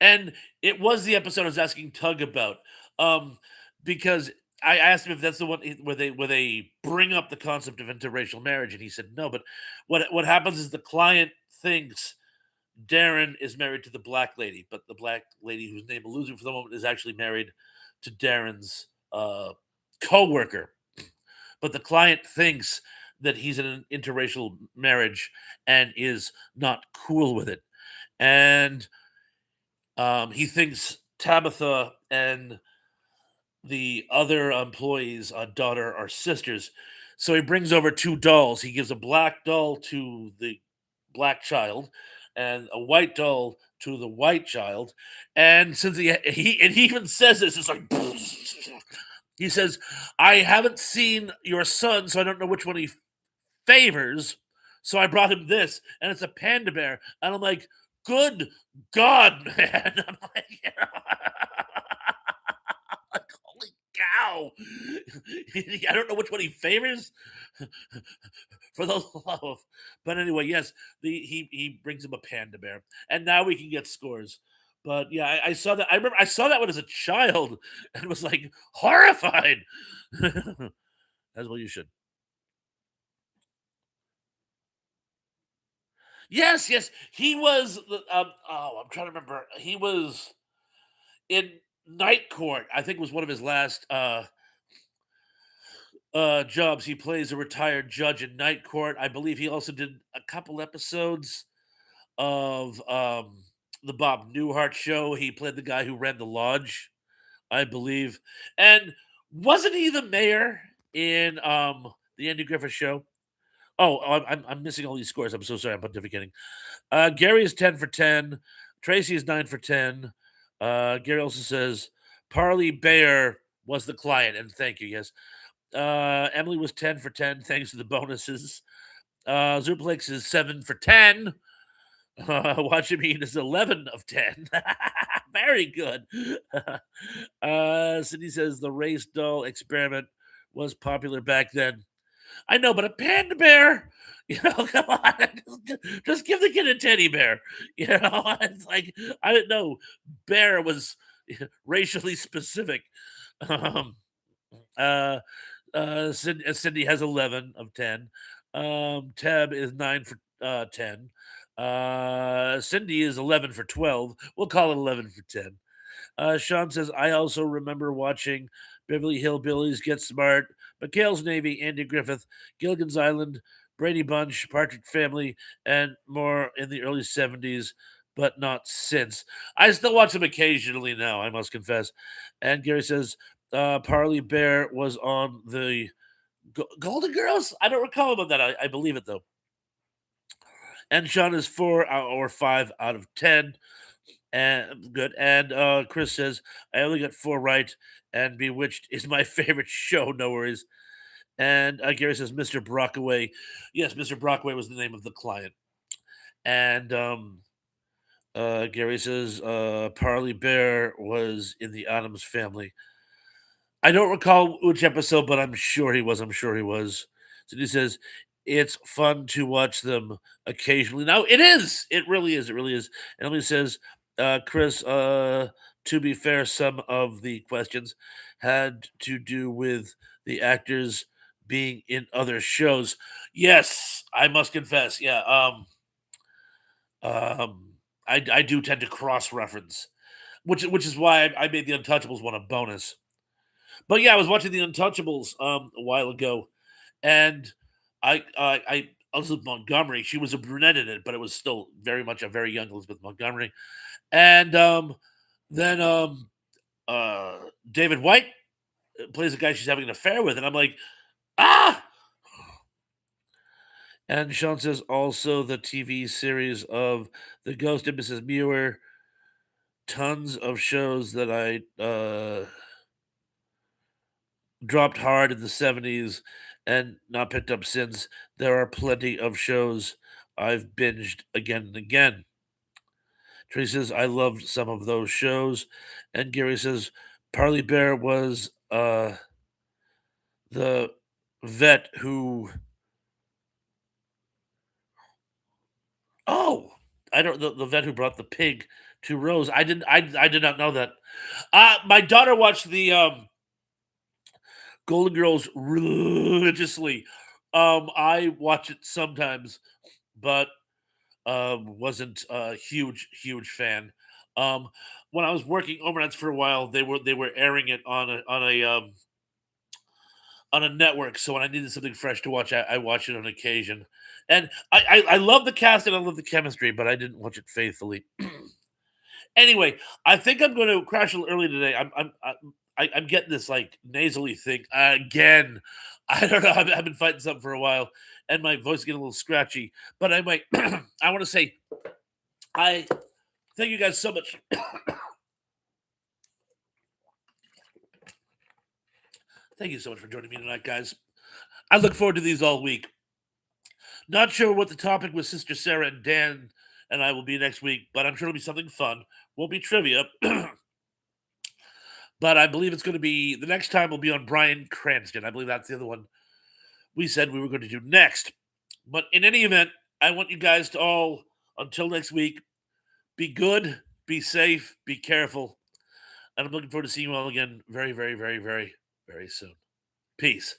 And it was the episode I was asking Tug about, um, because I asked him if that's the one where they bring up the concept of interracial marriage, and he said no. But what happens is the client thinks Darren is married to the black lady, but the black lady whose name eludes me for the moment is actually married to Darren's co-worker. But the client thinks that he's in an interracial marriage and is not cool with it. And he thinks Tabitha and the other employees' daughter are sisters. So he brings over two dolls. He gives a black doll to the black child and a white doll to the white child. And since he even says this, it's like he says, "I haven't seen your son, so I don't know which one he favors. So I brought him this, and it's a panda bear." And I'm like, "Good God, man!" I'm like, like, holy cow! I don't know which one he favors for the love. But anyway, yes, he brings him a panda bear, and now we can get scores. But yeah, I saw that. I remember I saw that one as a child and was like horrified. As well, you should. Yes, yes, he was. Oh, I'm trying to remember. He was in Night Court. I think was one of his last jobs. He plays a retired judge in Night Court. I believe he also did a couple episodes of the Bob Newhart show. He played the guy who ran the lodge, I believe. And wasn't he the mayor in the Andy Griffith show? Oh, I'm missing all these scores. I'm so sorry. I'm pontificating. Gary is 10 for 10. Tracy is 9 for 10. Gary also says Parley Bear was the client, and thank you. Yes. Emily was 10 for 10, thanks to the bonuses. Zuplex is 7 for 10. Watch Him Eat is 11 of 10. Very good. Cindy says the race doll experiment was popular back then. I know, but a panda bear, come on, just give the kid a teddy bear. It's like I didn't know bear was racially specific. Um, uh, Cindy has 11 of 10. Tab is 9 for 10. Cindy is 11 for 12. We'll call it 11 for 10. Sean says, I also remember watching Beverly Hillbillies, Get Smart, McHale's Navy, Andy Griffith, Gilligan's Island, Brady Bunch, Partridge Family, and more in the early 70s, but not since. I still watch them occasionally now, I must confess. And Gary says, Parley Bear was on the Golden Girls? I don't recall about that. I believe it, though. And Sean is 4 or 5 out of 10. And good. And Chris says, I only got 4 right. And Bewitched is my favorite show. No worries. And Gary says, Mr. Brockaway. Yes, Mr. Brockaway was the name of the client. And Gary says, Parley Bear was in the Adams family. I don't recall which episode, but I'm sure he was. I'm sure he was. So he says, it's fun to watch them occasionally. Now, it is. It really is. It really is. And Emily says, Chris, to be fair, some of the questions had to do with the actors being in other shows. Yes, I must confess. Yeah, um, I do tend to cross reference, which is why I made the Untouchables one a bonus. But yeah, I was watching the Untouchables a while ago, and I Elizabeth Montgomery. She was a brunette in it, but it was still very much a very young Elizabeth Montgomery. And then uh, David White plays a guy she's having an affair with, and I'm like, ah. And Sean says also the TV series of The Ghost of Mrs. Muir. Tons of shows that I dropped hard in the 70s and not picked up since. There are plenty of shows I've binged again and again. Tracy says, I loved some of those shows. And Gary says, Parley Bear was the vet who. Oh, I don't the vet who brought the pig to Rose. I did not know that. My daughter watched the Golden Girls religiously. I watch it sometimes, but wasn't a huge fan. Um, when I was working overnights for a while, they were airing it on a network. So when I needed something fresh to watch, I watched it on occasion. And I love the cast and I love the chemistry, but I didn't watch it faithfully. Anyway, I think I'm going to crash a little early today. I'm getting this like nasally thing again. I don't know. I've been fighting something for a while, and my voice is getting a little scratchy. But I might. I want to say I thank you guys so much. Thank you so much for joining me tonight, guys. I look forward to these all week. Not sure what the topic with Sister Sarah and Dan and I will be next week, but I'm sure it'll be something fun. Won't be trivia, but I believe it's going to be the next time will be on Brian Cranston. I believe that's the other one we said we were going to do next. But in any event, I want you guys to all, until next week, be good, be safe, be careful. And I'm looking forward to seeing you all again very, very, very, very, very soon. Peace.